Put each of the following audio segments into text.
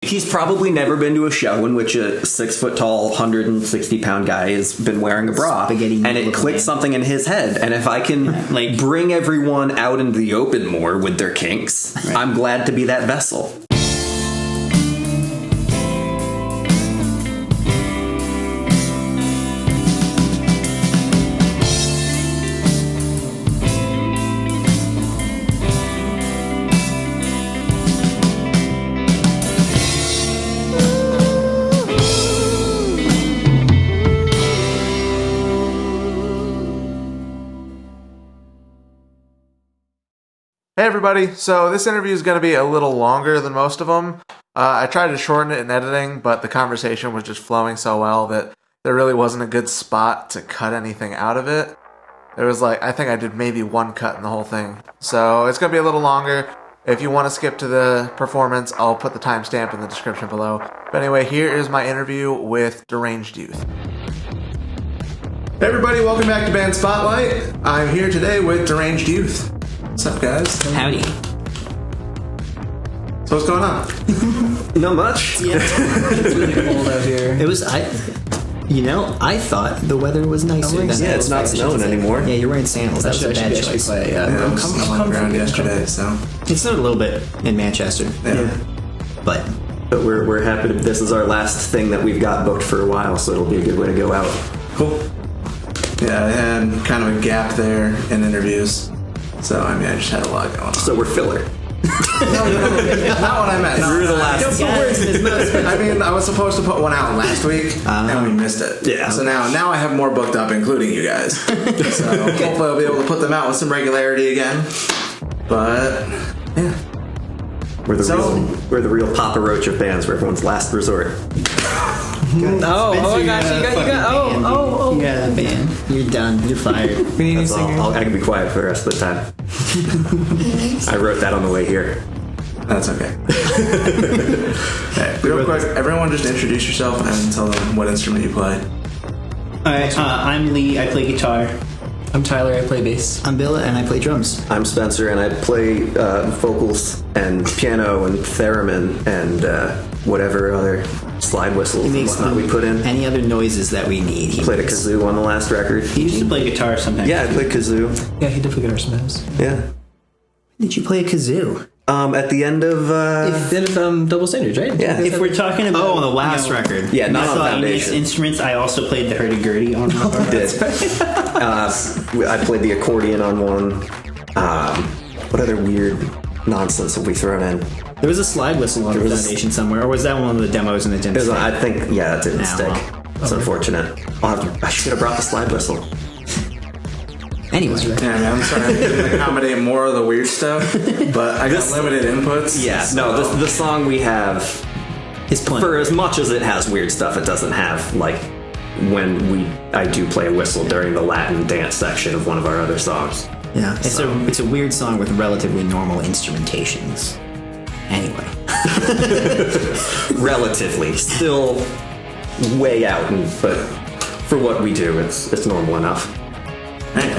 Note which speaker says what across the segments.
Speaker 1: He's probably never been to a show in which a 6 foot tall, 160-pound guy has been wearing a bra, and it clicks something in his head. And if I can bring everyone out into the open more with their kinks, I'm glad to be that vessel.
Speaker 2: Hey everybody, so this interview is going to be a little longer than most of them. I tried to shorten it in editing, but the conversation was just flowing so well that there really wasn't a good spot to cut anything out of it. There was I think I did maybe one cut in the whole thing. So it's going to be a little longer. If you want to skip to the performance, I'll put the timestamp in the description below. But anyway, here is my interview with Deranged Youth. Hey everybody, welcome back to Band Spotlight. I'm here today with Deranged Youth. What's up, guys?
Speaker 1: Howdy.
Speaker 2: So what's going on?
Speaker 1: Not much.
Speaker 3: Yeah, it's really cold out here. It was, I thought the weather was nicer.
Speaker 1: Yeah, it's not snowing anymore.
Speaker 3: Yeah, you're wearing sandals. That's a bad choice.
Speaker 2: I'm on the ground yesterday, so.
Speaker 3: It snowed a little bit in Manchester.
Speaker 2: Yeah.
Speaker 3: But
Speaker 1: we're happy. This is our last thing that we've got booked for a while, so it'll be a good way to go out.
Speaker 2: Cool. Yeah, I had kind of a gap there in interviews. So, I just had a lot going on.
Speaker 1: So we're filler.
Speaker 2: No, not what I meant. No,
Speaker 1: We're the last.
Speaker 2: I was supposed to put one out last week, and we missed it.
Speaker 1: Yeah.
Speaker 2: So now I have more booked up, including you guys. So hopefully I'll be able to put them out with some regularity again. But, yeah.
Speaker 1: We're the real Papa Roach of bands. We're everyone's last resort.
Speaker 3: you got a band. You're done. You're fired. We need a singer.
Speaker 1: I can be quiet for the rest of the time. I wrote that on the way here.
Speaker 2: That's okay. Hey, real quick, everyone just introduce yourself and tell them what instrument you play.
Speaker 4: Alright, I'm Lee, I play guitar.
Speaker 3: I'm Tyler, I play bass. I'm Bill, and I play drums.
Speaker 1: I'm Spencer, and I play vocals and piano and theremin and whatever other slide whistles and whatnot we put in.
Speaker 3: Any other noises that we need.
Speaker 1: He played a kazoo on the last record.
Speaker 4: He used to play guitar sometimes.
Speaker 1: Yeah, I played kazoo.
Speaker 3: Yeah, he did play guitar sometimes.
Speaker 1: Yeah.
Speaker 3: When did you play a kazoo?
Speaker 1: At the end of
Speaker 3: Double Standards, right?
Speaker 1: Yeah.
Speaker 4: If we're talking about
Speaker 3: on the last record.
Speaker 1: Yeah, not on Foundation.
Speaker 4: Instruments, I also played the hurdy-gurdy on my part.
Speaker 1: I played the accordion on one. What other weird nonsense have we thrown in?
Speaker 3: There was a slide whistle on the Foundation somewhere, or was that one of the demos and it didn't stick?
Speaker 1: I think, yeah, it didn't stick.
Speaker 3: Well,
Speaker 1: it's unfortunate. I should have brought the slide whistle.
Speaker 3: Anyway.
Speaker 2: Yeah, I'm sorry. I didn't accommodate more of the weird stuff, but I got limited inputs.
Speaker 1: Yeah,
Speaker 2: so.
Speaker 1: no, the song we have
Speaker 3: is plenty.
Speaker 1: For as much as it has weird stuff, it doesn't have, when I do play a whistle during the Latin dance section of one of our other songs.
Speaker 3: Yeah, it's a weird song with relatively normal instrumentations. Anyway.
Speaker 1: Relatively. Still way out, but for what we do, it's normal enough.
Speaker 2: Right,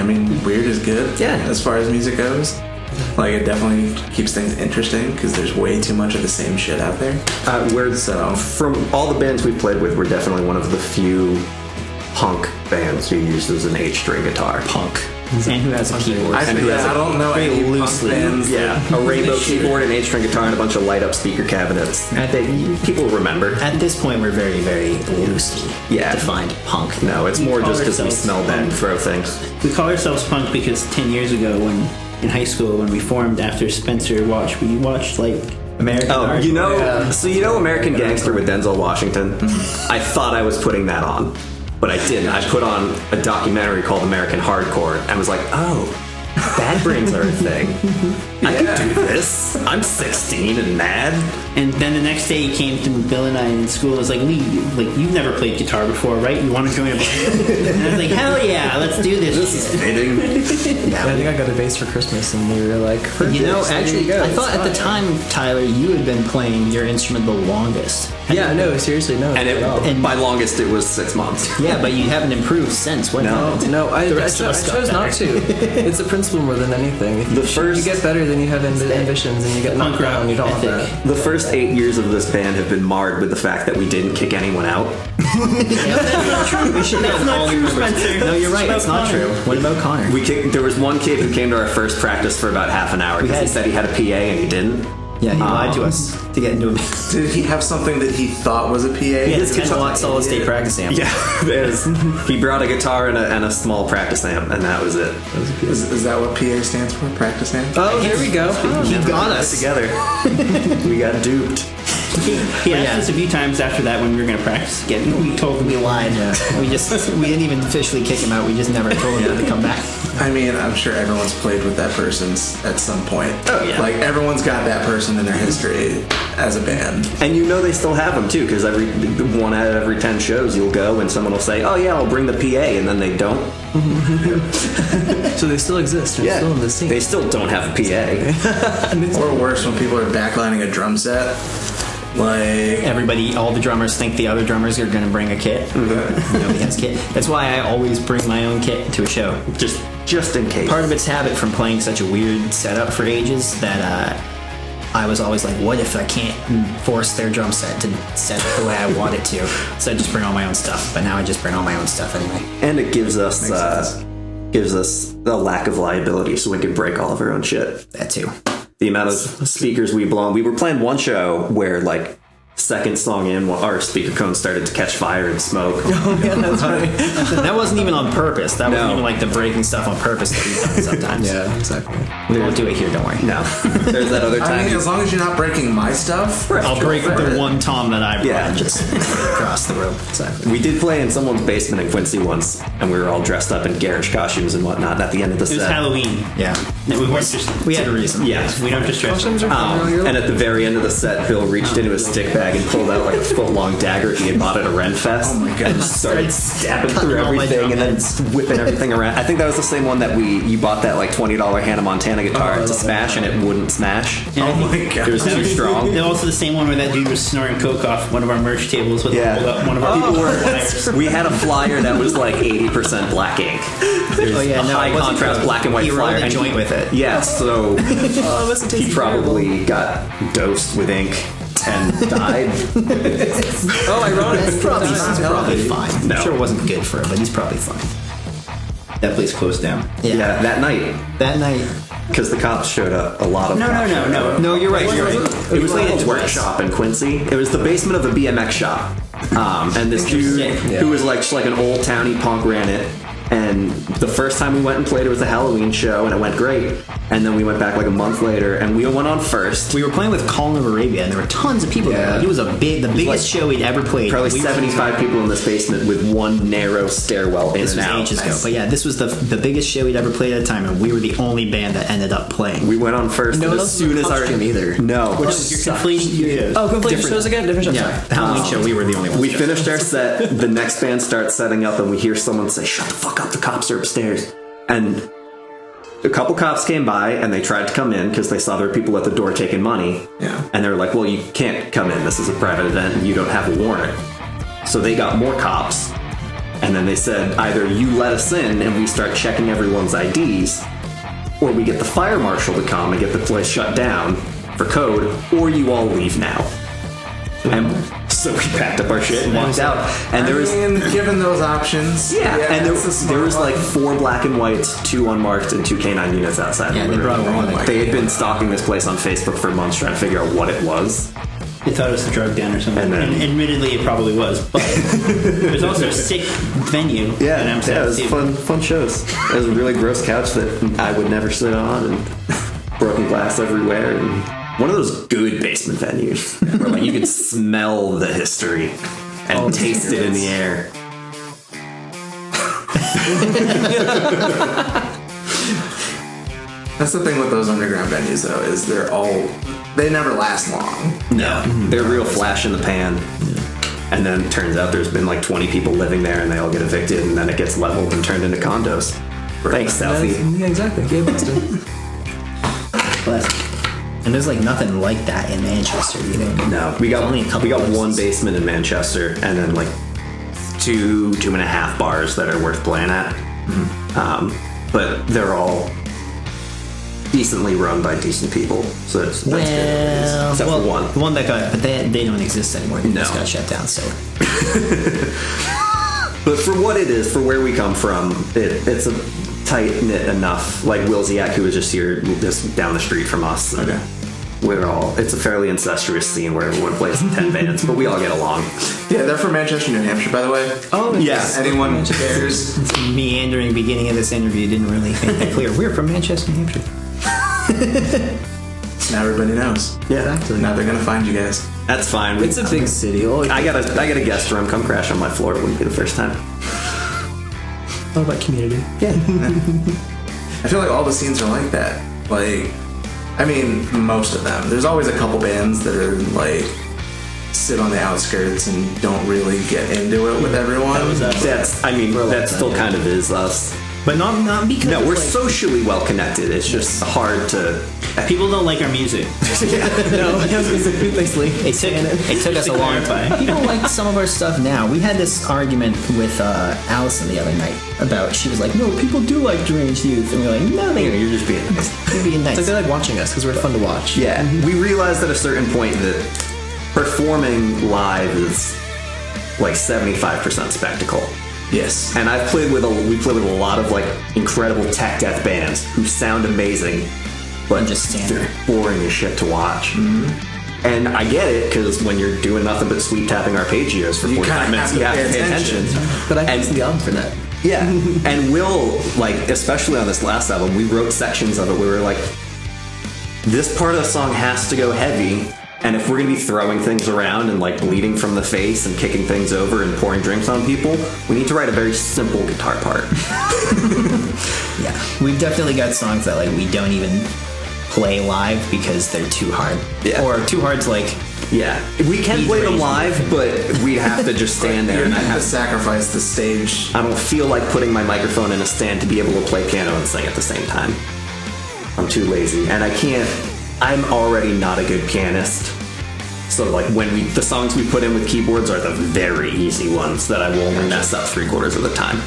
Speaker 2: weird is good.
Speaker 1: Yeah.
Speaker 2: As far as music goes. It definitely keeps things interesting because there's way too much of the same shit out there.
Speaker 1: From all the bands we've played with, we're definitely one of the few punk bands who uses an H-string guitar.
Speaker 3: Punk. And who has a keyboard.
Speaker 2: I don't know any loosely.
Speaker 1: Bands. Yeah, a rainbow keyboard, an H-string guitar, and a bunch of light-up speaker cabinets. People remember.
Speaker 3: At this point, we're very, very loosely defined punk.
Speaker 1: No, it's more just because we smell bad and throw things.
Speaker 4: We call ourselves punk because 10 years ago, in high school, when we formed after Spencer watched, we watched American Hardcore.
Speaker 1: So American Gangster with Denzel Washington? I thought I was putting that on. But I didn't. I put on a documentary called American Hardcore and was like, oh, bad brains are a thing. I can do this. I'm 16 and mad.
Speaker 4: And then the next day he came to Bill and I in school and was like, Lee, you've never played guitar before, right? You want to join a band? And I was like, hell yeah, let's do this.
Speaker 1: This is fitting.
Speaker 5: Yeah, I think I got a bass for Christmas and we were like,
Speaker 3: actually, I thought at the time, Tyler, you had been playing your instrument the longest.
Speaker 5: Yeah, no, seriously, no.
Speaker 1: And by longest, it was 6 months.
Speaker 3: Yeah, but you haven't improved since.
Speaker 5: No, I chose not to. It's a principle principle more than anything. If you get better, then you have ambitions, and you get knocked down. You don't want that.
Speaker 1: The first 8 years of this band have been marred with the fact that we didn't kick anyone out.
Speaker 3: We should have all
Speaker 4: true, Spencer.
Speaker 3: No, you're right. It's not true. What about Connor?
Speaker 1: There was one kid who came to our first practice for about half an hour because he said he had a PA and he didn't.
Speaker 3: Yeah, he lied to us to get into a.
Speaker 2: Did he have something that he thought was a PA?
Speaker 3: Yeah, it's 10-watt solid state practice amp.
Speaker 1: Yeah, he brought a guitar and a small practice amp, and that was it.
Speaker 2: Is that what PA stands for? Practice amp?
Speaker 3: Oh, here we go. He got us
Speaker 1: together. We got duped.
Speaker 4: He asked us a few times after that when we were going to practice again. We told him
Speaker 3: We lied. We didn't even officially kick him out. We just never told him to come back.
Speaker 2: I mean, I'm sure everyone's played with that person at some point.
Speaker 1: Oh, yeah.
Speaker 2: Like, everyone's got that person in their history as a band.
Speaker 1: And you know they still have them, too, because one out of every 10 shows you'll go and someone will say, oh, yeah, I'll bring the PA, and then they don't.
Speaker 5: So they still exist. They're still in the scene.
Speaker 1: They still don't have a PA.
Speaker 2: Or worse, when people are backlining a drum set. Like,
Speaker 3: all the drummers think the other drummers are going to bring a kit. Nobody has kit. That's why I always bring my own kit to a show.
Speaker 1: Just in case.
Speaker 3: Part of it's habit from playing such a weird setup for ages that I was always like, what if I can't force their drum set to set it the way I want it to? So I just bring all my own stuff. But now I just bring all my own stuff anyway.
Speaker 1: And it gives us a lack of liability so we can break all of our own shit.
Speaker 3: That too.
Speaker 1: The amount of speakers we've blown. We were playing one show where, like, second song in, our speaker cone started to catch fire and smoke.
Speaker 3: Oh, yeah, that's right. That wasn't even on purpose. That wasn't even like the breaking stuff on purpose that we've done sometimes.
Speaker 5: Yeah, exactly.
Speaker 3: We won't do it here, don't worry.
Speaker 1: No. There's that other time.
Speaker 2: I mean, as long as you're not breaking my stuff.
Speaker 3: I'll break the one tom that I brought
Speaker 1: Yeah.
Speaker 3: just across the room. Exactly.
Speaker 1: We did play in someone's basement in Quincy once, and we were all dressed up in garish costumes and whatnot. And at the end of the
Speaker 4: it was
Speaker 1: set,
Speaker 4: Halloween.
Speaker 3: Yeah.
Speaker 4: We weren't just.
Speaker 3: We had a reason.
Speaker 1: yeah.
Speaker 4: We don't just dress.
Speaker 1: And at the very end of the set, Bill reached into his stick bag and pulled out like a foot-long dagger he had bought at a Renfest.
Speaker 2: Oh my God.
Speaker 1: And just started stabbing
Speaker 3: Cutting
Speaker 1: through
Speaker 3: all my
Speaker 1: everything and then
Speaker 3: drum
Speaker 1: whipping everything around. I think that was the same one that you bought that like $20 Hannah Montana guitar to smash, and it wouldn't smash.
Speaker 2: Oh my God.
Speaker 1: It was too strong.
Speaker 4: And also the same one where that dude was snorting coke off one of our merch tables with one of our
Speaker 1: People were.
Speaker 4: flyers.
Speaker 1: We had a flyer that was like 80% black ink. There's a high contrast black and white
Speaker 3: he
Speaker 1: flyer.
Speaker 3: rolled a joint with it.
Speaker 1: Yeah, so he probably got dosed with ink and died.
Speaker 3: Oh, ironic. He's probably fine.
Speaker 1: No.
Speaker 3: I'm sure it wasn't good for him, but he's probably fine.
Speaker 4: That place closed down.
Speaker 1: Yeah, that night.
Speaker 3: That night.
Speaker 1: Because the cops showed up. A lot of cops showed up.
Speaker 3: No, you're right.
Speaker 1: It was like a workshop in Quincy. It was the basement of a BMX shop. And this dude who was like just like an old towny punk ran it. And the first time we went and played, it was a Halloween show, and it went great. And then we went back like a month later, and we went on first.
Speaker 3: We were playing with Colin of Arabia, and there were tons of people there. Like, it was the biggest show we'd ever played.
Speaker 1: Probably 75 people in this basement with one narrow stairwell in
Speaker 3: This
Speaker 1: and
Speaker 3: was
Speaker 1: out.
Speaker 3: ages ago. But yeah, this was the biggest show we'd ever played at a time, and we were the only band that ended up playing.
Speaker 1: We went on first,
Speaker 5: No
Speaker 1: and
Speaker 5: one
Speaker 1: as
Speaker 5: else
Speaker 1: soon
Speaker 5: was
Speaker 1: as our
Speaker 5: costume either.
Speaker 1: No,
Speaker 4: You're conflating your shows.
Speaker 5: Oh, complete shows again? Different shows.
Speaker 3: Yeah, the Halloween show, we were the only ones.
Speaker 1: we finished our set. The next band starts setting up, and we hear someone say, "Shut the fuck up! The cops are upstairs." And a couple cops came by, and they tried to come in because they saw there were people at the door taking money.
Speaker 2: Yeah.
Speaker 1: And they were like, "Well, you can't come in. This is a private event, and you don't have a warrant." So they got more cops, and then they said, "Either you let us in, and we start checking everyone's IDs, or we get the fire marshal to come and get the place shut down for code, or you all leave now." And so we packed up our shit and walked out. And there was
Speaker 2: given those options.
Speaker 1: and
Speaker 2: it's a smart
Speaker 1: there was
Speaker 2: one.
Speaker 1: like 4 black and whites, 2 unmarked, and 2 K9 units outside.
Speaker 3: Yeah, they brought them all.
Speaker 1: They had been stalking this place on Facebook for months trying to figure out what it was.
Speaker 4: They thought it was a drug den or something.
Speaker 1: And then-
Speaker 4: admittedly, it probably was. But it was also a sick venue.
Speaker 1: Yeah,
Speaker 4: and
Speaker 1: it was fun shows. It was a really gross couch that I would never sit on, and broken glass everywhere. And one of those good basement venues where like you could smell the history and taste it in the air.
Speaker 2: That's the thing with those underground venues, though, is they never last long.
Speaker 1: No, they're real flash in the pan. And then it turns out there's been like 20 people living there, and they all get evicted, and then it gets leveled and turned into condos. Thanks, Southie.
Speaker 5: Yeah, exactly. Gabe Boston.
Speaker 3: And there's like nothing like that in Manchester either.
Speaker 1: No, we got
Speaker 3: only a couple
Speaker 1: we got
Speaker 3: places.
Speaker 1: one basement in Manchester, and then like 2.5 bars that are worth playing at. But they're all decently run by decent people. So that's good. Except for one.
Speaker 3: The one that got, but they don't exist anymore. They
Speaker 1: No.
Speaker 3: just got shut down. So
Speaker 1: But for what it is, for where we come from, it's a tight knit enough. Like Will Ziak, who was just here, just down the street from us.
Speaker 2: Okay.
Speaker 1: It's a fairly incestuous scene where everyone plays in 10 bands, but we all get along.
Speaker 2: Yeah, they're from Manchester, New Hampshire, by the way.
Speaker 3: oh
Speaker 1: Yes.
Speaker 2: Anyone cares?
Speaker 3: meandering beginning of this interview didn't really make that clear. We're from Manchester, New Hampshire.
Speaker 2: Now everybody knows.
Speaker 1: Yeah,
Speaker 2: Now they're gonna find you guys.
Speaker 1: that's fine.
Speaker 5: It's a big city.
Speaker 1: I got a guest room. Come crash on my floor. It wouldn't be the first time.
Speaker 5: all about community.
Speaker 1: Yeah.
Speaker 2: I feel like all the scenes are like that. Like, I mean, most of them. There's always a couple bands that are like sit on the outskirts and don't really get into it with everyone.
Speaker 1: That still kind of is us.
Speaker 3: But not because
Speaker 1: No,
Speaker 3: of,
Speaker 1: we're
Speaker 3: like,
Speaker 1: socially well connected. It's just hard to.
Speaker 4: People don't like our music.
Speaker 5: No, I was gonna say basically.
Speaker 3: It took us a long time. People like some of our stuff now. We had this argument with Allison the other night about, she was like, no, people do like Deranged Youth. And we were like, no,
Speaker 1: You're just being nice.
Speaker 3: they're being nice.
Speaker 5: It's like they like watching us because we're fun to watch.
Speaker 1: Yeah, we realized at a certain point that performing live is like 75% spectacle.
Speaker 2: Yes.
Speaker 1: And we played with a lot of like incredible tech death bands who sound amazing, but
Speaker 3: just stand
Speaker 1: they're boring as shit to watch. Mm-hmm. And I get it, because when you're doing nothing but sweep tapping arpeggios for 45 minutes, you have to pay attention.
Speaker 5: But I can see the album for that.
Speaker 1: Yeah, and Will, like, especially on this last album, we wrote sections of it where we were like, this part of the song has to go heavy, and if we're gonna be throwing things around and like bleeding from the face and kicking things over and pouring drinks on people, we need to write a very simple guitar part.
Speaker 3: Yeah, we've definitely got songs that like we don't even play live because they're too hard.
Speaker 1: Yeah.
Speaker 3: Or too hard to like.
Speaker 1: Yeah, we can play them live, but we have to just stand there,
Speaker 2: You
Speaker 1: and I
Speaker 2: have to
Speaker 1: have.
Speaker 2: sacrifice the stage.
Speaker 1: I don't feel like putting my microphone in a stand to be able to play piano and sing at the same time. I'm too lazy, and I can't. I'm already not a good pianist. So like the songs we put in with keyboards are the very easy ones that I will only mess up 3/4 of the time.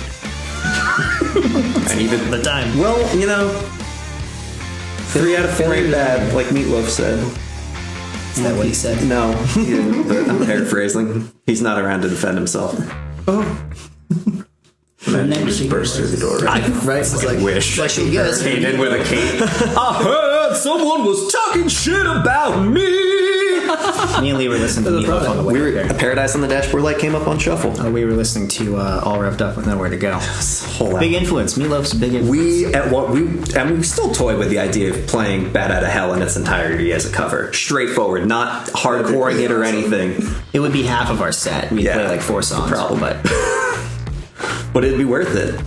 Speaker 1: And even
Speaker 3: The time.
Speaker 1: well, 3 out of 4 ain't bad, like Meatloaf said.
Speaker 3: Is that what he said?
Speaker 1: No, he didn't, but I'm paraphrasing. He's not around to defend himself.
Speaker 2: And then you just burst through the door.
Speaker 1: I
Speaker 5: Right? It's like,
Speaker 1: wish.
Speaker 3: Like you guys.
Speaker 1: Came in with a cape. I heard someone was talking shit about me.
Speaker 3: Me and Lee were listening to Meatloaf on the way up there.
Speaker 1: Paradise on the Dashboard Light came up on shuffle.
Speaker 3: We were listening to All Revved Up with Nowhere to Go.
Speaker 1: Whole
Speaker 3: Big
Speaker 1: album.
Speaker 3: influence. Meatloaf's a big influence.
Speaker 1: We still toy with the idea of playing Bat Out of Hell in its entirety as a cover. Straightforward, not hardcoring it or anything.
Speaker 3: It would be half of our set. We'd
Speaker 1: Yeah.
Speaker 3: play like 4 songs.
Speaker 1: Problem. But it'd be worth it.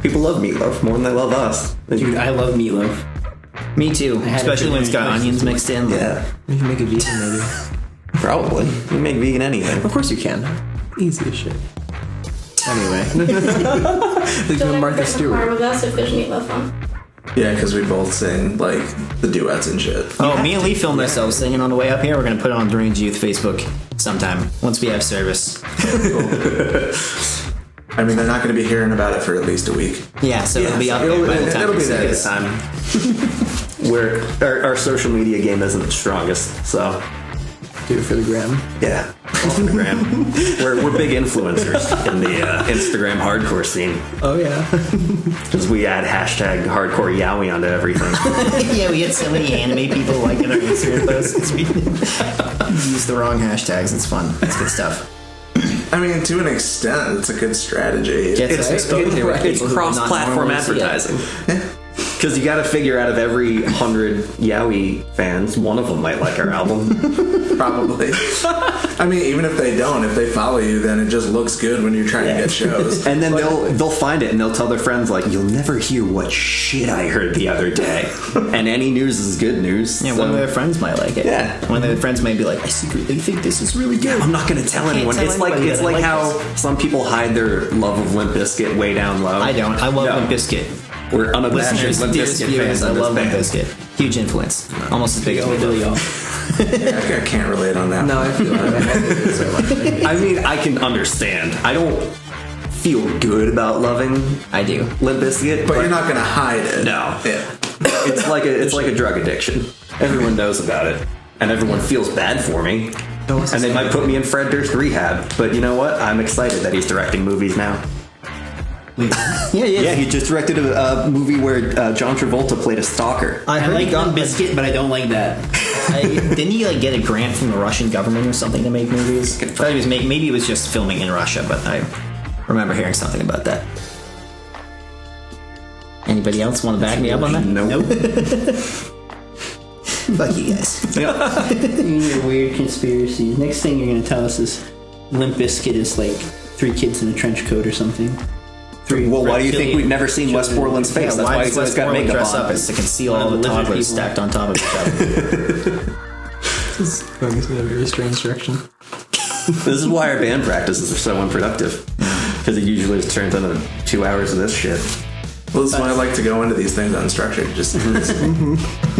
Speaker 1: People love Meatloaf more than they love us.
Speaker 4: Dude, I love Meatloaf.
Speaker 3: Me too.
Speaker 4: had
Speaker 3: Especially
Speaker 4: it
Speaker 3: when it's got
Speaker 4: in my
Speaker 3: onions mixed in.
Speaker 1: Yeah,
Speaker 5: we can make a vegan maybe.
Speaker 1: probably. You make vegan anything.
Speaker 5: Of course you can. Easy as shit. Anyway. There's no
Speaker 6: Don't
Speaker 5: Martha
Speaker 6: ever
Speaker 5: Stewart.
Speaker 6: farm with us if there's meatloaf on.
Speaker 2: Yeah, because we both sing like the duets and shit.
Speaker 3: Oh, me and Lee filmed ourselves singing on the way up here. We're going to put it on Deranged Youth Facebook sometime once we have service.
Speaker 2: I mean, they're not going to be hearing about it for at least a week.
Speaker 3: Yeah, so it'll be up there by the time
Speaker 1: It'll
Speaker 3: we
Speaker 1: be
Speaker 3: sing
Speaker 1: there
Speaker 3: it.
Speaker 1: this time. Our social media game isn't the strongest, so
Speaker 5: Do it for the gram.
Speaker 1: yeah. Instagram. we're big influencers in the Instagram hardcore scene
Speaker 5: Oh yeah.
Speaker 1: because we add hashtag hardcore yaoi onto everything.
Speaker 3: Yeah, we get so many anime people liking our Instagram posts. We use the wrong hashtags. It's fun. It's good stuff.
Speaker 2: I mean, to an extent, it's a good strategy.
Speaker 3: Gets exposure, right?
Speaker 1: It's
Speaker 3: People who would not
Speaker 1: cross-platform
Speaker 3: normally see it.
Speaker 1: advertising. Because you got to figure out of every 100 yaoi fans, one of them might like our album.
Speaker 2: Probably. I mean, even if they don't, if they follow you, then it just looks good when you're trying to get shows.
Speaker 1: And then they'll find it and they'll tell their friends like, "You'll never hear what shit I heard the other day." And any news is good news.
Speaker 3: Yeah,
Speaker 1: so
Speaker 3: one of their friends might like it.
Speaker 1: Yeah.
Speaker 3: One of their friends might be like, I secretly think this is really good.
Speaker 1: I'm not gonna tell anyone.
Speaker 3: tell
Speaker 1: It's like
Speaker 3: anybody
Speaker 1: it's
Speaker 3: that I
Speaker 1: like
Speaker 3: like
Speaker 1: how
Speaker 3: this.
Speaker 1: some people hide their love of Limp Bizkit way down low.
Speaker 3: I don't. I love
Speaker 1: No.
Speaker 3: Limp Bizkit.
Speaker 1: We're unabashed
Speaker 3: Listeners,
Speaker 1: Limp
Speaker 3: dearest
Speaker 1: Bizkit
Speaker 3: viewers,
Speaker 1: fans.
Speaker 3: I
Speaker 1: in this
Speaker 3: love Limp
Speaker 1: band.
Speaker 3: Bizkit. Huge influence. Almost as big as Meatloaf.
Speaker 2: I can't relate on that.
Speaker 5: No, I feel it so much.
Speaker 1: I mean, I can understand. I don't feel good about loving
Speaker 3: I do.
Speaker 1: Limp Bizkit,
Speaker 2: But you're not going to hide it.
Speaker 1: No.
Speaker 2: Yeah.
Speaker 1: It's like a drug addiction. Everyone knows about it, and everyone feels bad for me. And they might put me in Fred Durst rehab, but you know what? I'm excited that he's directing movies now. Yeah, he just directed a movie where John Travolta played a stalker.
Speaker 4: I like Limp Bizkit, but I don't like that.
Speaker 3: Didn't he like get a grant from the Russian government or something to make movies? I thought he was maybe it was just filming in Russia, but I remember hearing something about that. Anybody else want to back me up on that?
Speaker 1: Nope.
Speaker 3: Fuck you guys.
Speaker 4: You and your weird conspiracies. Next thing you're going to tell us is Limp Bizkit is like 3 kids in a trench coat or something.
Speaker 1: Well, why do you think we've never seen West Portland's face? That's why he's always got makeup
Speaker 3: dress
Speaker 1: on.
Speaker 3: up is to conceal all the toddlers stacked on top of each other.
Speaker 5: This is going in a very strange direction.
Speaker 1: This is why our band practices are so unproductive. Because it usually just turns into 2 hours of this shit.
Speaker 2: Well, this is why I like to go into these things unstructured. Just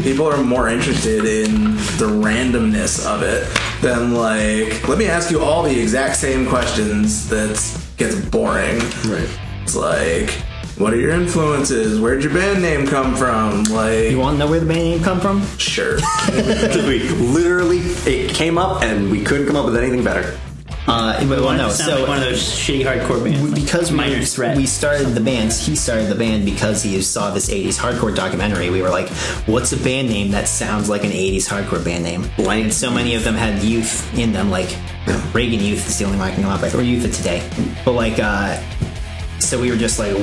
Speaker 2: people are more interested in the randomness of it than like, let me ask you all the exact same questions. That gets boring.
Speaker 5: Right.
Speaker 2: It's like, what are your influences? Where'd your band name come from? Like,
Speaker 3: You want to know where the band name come from?
Speaker 2: sure.
Speaker 1: Because we literally, it came up and we couldn't come up with anything better.
Speaker 3: No.
Speaker 4: Sound
Speaker 3: So
Speaker 4: like one of those shitty hardcore bands.
Speaker 3: because
Speaker 4: Minor Threat.
Speaker 3: we started the band, he started the band because he saw this 80s hardcore documentary. We were like, what's a band name that sounds like an 80s hardcore band name?
Speaker 1: Blank.
Speaker 3: And so many of them had youth in them, like Reagan Youth is the only one I can come up with, or Youth of Today. But like, so we were just like,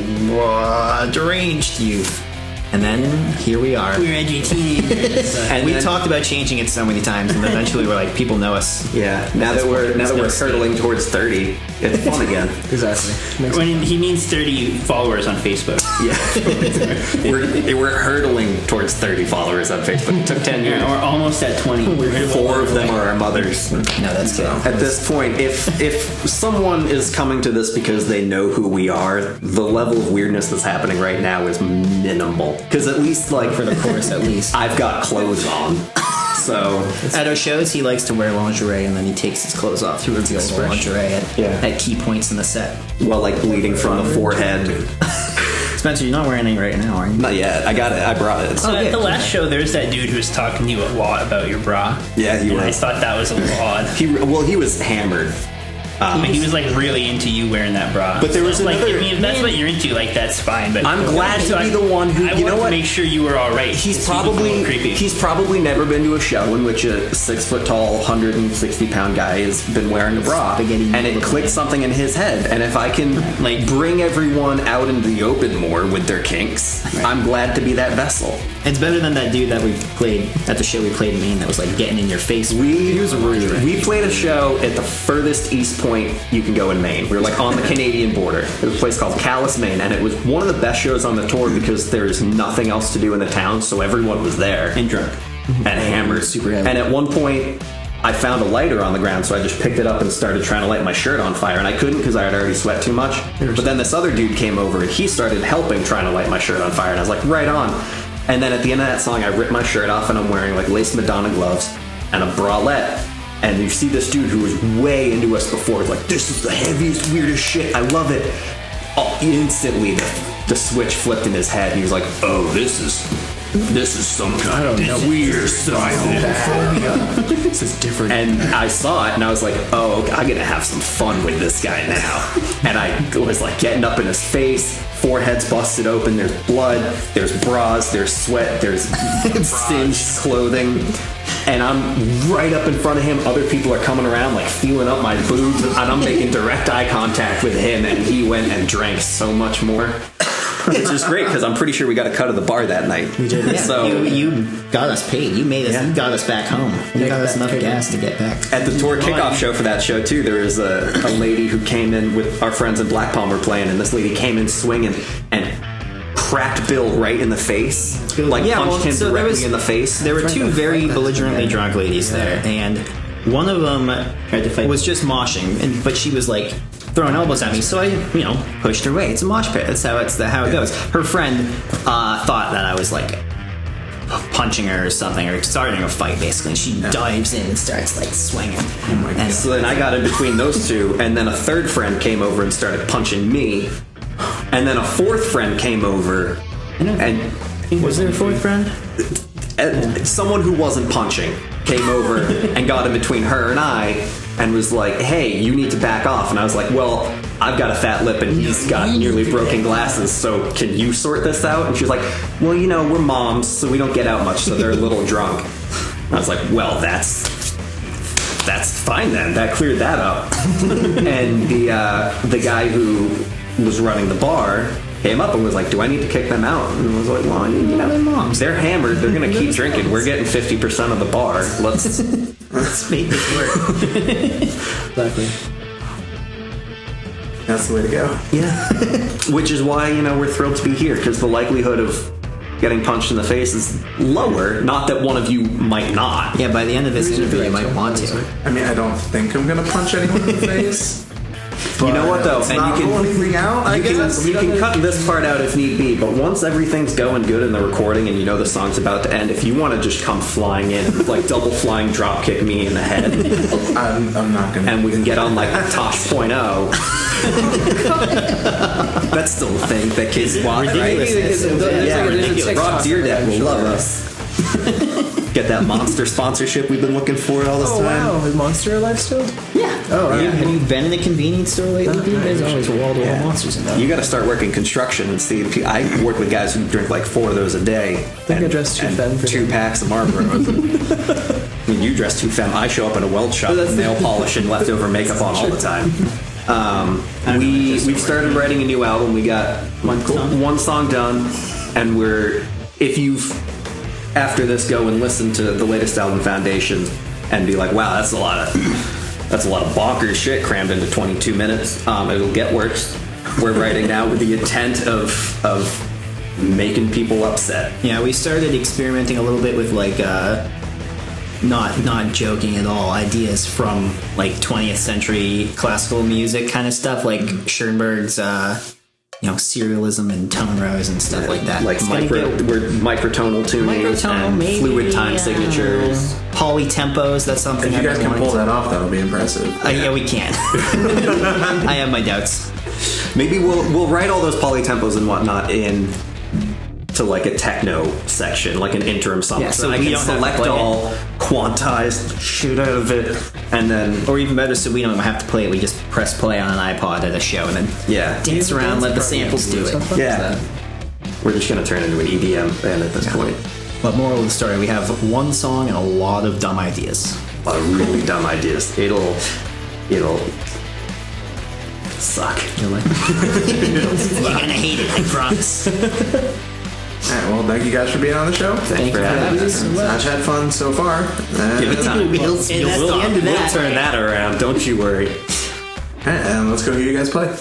Speaker 3: Deranged Youth. And then here we are.
Speaker 4: We're edgy teenagers.
Speaker 3: And we talked about changing it so many times, and eventually we're like, people know us.
Speaker 1: Yeah, now that we're hurtling towards 30, it's fun again.
Speaker 5: Exactly. Makes
Speaker 4: When he means 30 followers on Facebook.
Speaker 1: Yeah, we're hurtling towards 30 followers on Facebook. It took 10 years.
Speaker 4: We're almost at 20. We're
Speaker 1: 4 of them are our mothers.
Speaker 3: No, that's good.
Speaker 1: At this point, if someone is coming to this because they know who we are, the level of weirdness that's happening right now is minimal. Because at least, like,
Speaker 3: For the chorus, at least.
Speaker 1: I've got clothes on. So
Speaker 3: At our shows, he likes to wear lingerie, and then he takes his clothes off to reveal the lingerie at key points in the set.
Speaker 1: well, like bleeding from the forehead.
Speaker 3: Spencer, you're not wearing any right now, are you?
Speaker 1: Not yet. I got it. I brought it.
Speaker 4: So at the last show, there's that dude who was talking to you a lot about your bra.
Speaker 1: Yeah, he
Speaker 4: And I
Speaker 1: was.
Speaker 4: thought that was a little odd.
Speaker 1: He was hammered.
Speaker 4: He was like really into you wearing that bra.
Speaker 1: But there was
Speaker 4: like,
Speaker 1: another-
Speaker 4: I mean, if that's what you're into, like that's fine. But
Speaker 1: I'm glad to be the one who-
Speaker 4: I
Speaker 1: you know
Speaker 4: wanted
Speaker 1: what?
Speaker 4: to make sure you were all right.
Speaker 1: He's
Speaker 4: He was a little
Speaker 1: probably
Speaker 4: creepy.
Speaker 1: never been to a show in which a 6 foot tall, 160-pound guy has been wearing a bra,
Speaker 3: Spaghetti
Speaker 1: and it clicked something in his head. And if I can like bring everyone out into the open more with their kinks, I'm glad to be that vessel.
Speaker 3: It's better than that dude that we played at the show we played in Maine that was like getting in your face.
Speaker 1: We played a show at the furthest east point you can go in Maine. We were like on the Canadian border. It was a place called Calais, Maine, and it was one of the best shows on the tour because there's nothing else to do in the town, so everyone was there
Speaker 4: and drunk.
Speaker 1: and hammered.
Speaker 3: Super heavy.
Speaker 1: And at one point, I found a lighter on the ground, so I just picked it up and started trying to light my shirt on fire, and I couldn't because I had already sweat too much. But then this other dude came over and he started helping trying to light my shirt on fire, and I was like, right on. And then at the end of that song, I ripped my shirt off and I'm wearing like lace Madonna gloves and a bralette. And you see this dude who was way into us before. He's like, this is the heaviest, weirdest shit. I love it. Oh, instantly, the switch flipped in his head. And he was like, oh, this is some kind of weird style.
Speaker 5: This is different.
Speaker 1: And I saw it and I was like, oh, okay, I'm going to have some fun with this guy now. And I was like getting up in his face. Forehead's busted open. There's blood. There's bras. There's sweat. There's singed clothing. And I'm right up in front of him. Other people are coming around, like feeling up my boobs, and I'm making direct eye contact with him. And he went and drank so much more. It's just great because I'm pretty sure we got a cut of the bar that night.
Speaker 3: We did. Yeah.
Speaker 1: So
Speaker 3: you got us paid. You made us.
Speaker 1: Yeah.
Speaker 3: You got us back home. You got us enough gas to get back.
Speaker 1: at the tour kickoff show for that show too, there was a lady who came in with our friends in Black Palm were playing, and this lady came in swinging and cracked Bill right in the face, like punched him directly in the face.
Speaker 3: There were two very belligerently drunk ladies there, and one of them
Speaker 4: Tried to fight.
Speaker 3: was just moshing, but she was like throwing elbows at me, so I, pushed her away. It's a mosh pit. That's how it goes. Her friend thought that I was like punching her or something, or starting a fight basically. And she dives in and starts like swinging. Oh my god!
Speaker 1: So then I got in between those two, and then a third friend came over and started punching me, and then a fourth friend came over, and
Speaker 3: Was there a fourth friend?
Speaker 1: Someone who wasn't punching came over and got in between her and I and was like, hey, you need to back off. And I was like, well, I've got a fat lip and he's got nearly broken glasses, so can you sort this out? And she was like, well, you know, we're moms, so we don't get out much, so they're a little drunk. And I was like, well, that's fine then. That cleared that up. And the guy who was running the bar came up and was like, do I need to kick them out? And I was like, well, you know, they're moms. They're hammered. They're going to keep drinking. We're getting 50% of the bar. Let's
Speaker 3: Make this work.
Speaker 5: Exactly.
Speaker 2: That's the way to go.
Speaker 1: Yeah. Which is why, you know, we're thrilled to be here, because the likelihood of getting punched in the face is lower. Not that one of you might not.
Speaker 3: Yeah, by the end of this interview, you might want to.
Speaker 2: I mean, I don't think I'm gonna punch anyone in the face.
Speaker 1: You know what, though?
Speaker 2: It's
Speaker 1: And
Speaker 2: not
Speaker 1: you
Speaker 2: rule
Speaker 1: can
Speaker 2: anything out, I guess.
Speaker 1: you can cut this part out if need be, but once everything's going good in the recording and you know the song's about to end, if you want to just come flying in, like double flying drop kick me in the head,
Speaker 2: I'm not gonna.
Speaker 1: and we can get on like Tosh.0. That's still a thing that kids watch, right? Yeah, ridiculous. Rob Deerdeck will love us. Get that Monster sponsorship we've been looking for all this
Speaker 5: Oh
Speaker 1: time.
Speaker 5: wow, is Monster alive still?
Speaker 3: Yeah.
Speaker 5: Oh,
Speaker 3: Have you-
Speaker 5: yeah.
Speaker 3: Have you been in a convenience store lately? There's always wall-to-wall monsters in there.
Speaker 1: You got to start working construction and see. I work with guys who drink like 4 of those a day. I
Speaker 5: think I dress too femme for
Speaker 1: 2
Speaker 5: them.
Speaker 1: packs of Marlboros. I mean, you dress too femme. I show up in a weld shop with nail polish and leftover makeup on all the time. We've started writing a new album. We got one song done, and if you've after this go and listen to the latest album, Foundations, and be like, wow, that's a lot of bonkers shit crammed into 22 minutes. It'll get worse. We're writing now with the intent of making people upset.
Speaker 3: Yeah, we started experimenting a little bit with like not joking at all, ideas from like 20th century classical music kind of stuff, like Schoenberg's serialism and tone rows and stuff like that.
Speaker 1: Like
Speaker 3: It's gonna get-
Speaker 1: microtonal tuning
Speaker 3: Microtonal,
Speaker 1: and
Speaker 3: maybe,
Speaker 1: fluid time signatures.
Speaker 3: Polytempos, that's something
Speaker 2: If you
Speaker 3: I've
Speaker 2: guys
Speaker 3: been
Speaker 2: can pull
Speaker 3: wanting
Speaker 2: that off, that'll be impressive.
Speaker 3: to- yeah, we can. I have my doubts.
Speaker 1: Maybe we'll write all those polytempos and whatnot in to like a techno section, like an interim song.
Speaker 3: Yeah,
Speaker 1: so
Speaker 3: so
Speaker 1: I
Speaker 3: we
Speaker 1: can
Speaker 3: don't have to
Speaker 1: select
Speaker 3: play
Speaker 1: all, quantized shit out of it, and then
Speaker 3: Or even better, so we don't have to play it, we just press play on an iPod at a show and then dance around, let the samples do it.
Speaker 1: yeah, we're just gonna turn into an EDM band at this point.
Speaker 3: But moral of the story, we have one song and a lot of dumb ideas.
Speaker 1: A lot of really dumb ideas. It'll suck.
Speaker 3: You're gonna hate it, I promise.
Speaker 2: Alright, well, thank you guys for being on the show.
Speaker 1: Thanks for having us.
Speaker 2: I've had fun so far.
Speaker 1: Give it time.
Speaker 3: We'll turn
Speaker 1: that around. Don't you worry.
Speaker 2: Alright, and let's go hear you guys play.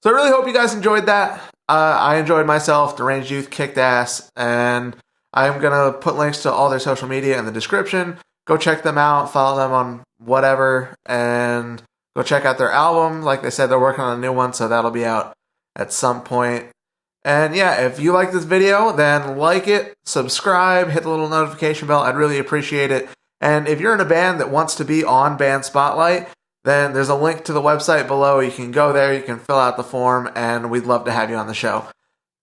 Speaker 2: So I really hope you guys enjoyed that. I enjoyed myself. Deranged Youth kicked ass. And I'm going to put links to all their social media in the description. Go check them out. Follow them on whatever. And go check out their album. Like they said, they're working on a new one, so that'll be out at some point. And yeah, if you like this video, then like it, subscribe, hit the little notification bell. I'd really appreciate it. And if you're in a band that wants to be on Band Spotlight, then there's a link to the website below. You can go there, you can fill out the form, and we'd love to have you on the show.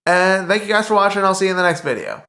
Speaker 2: And thank you guys for watching. I'll see you in the next video.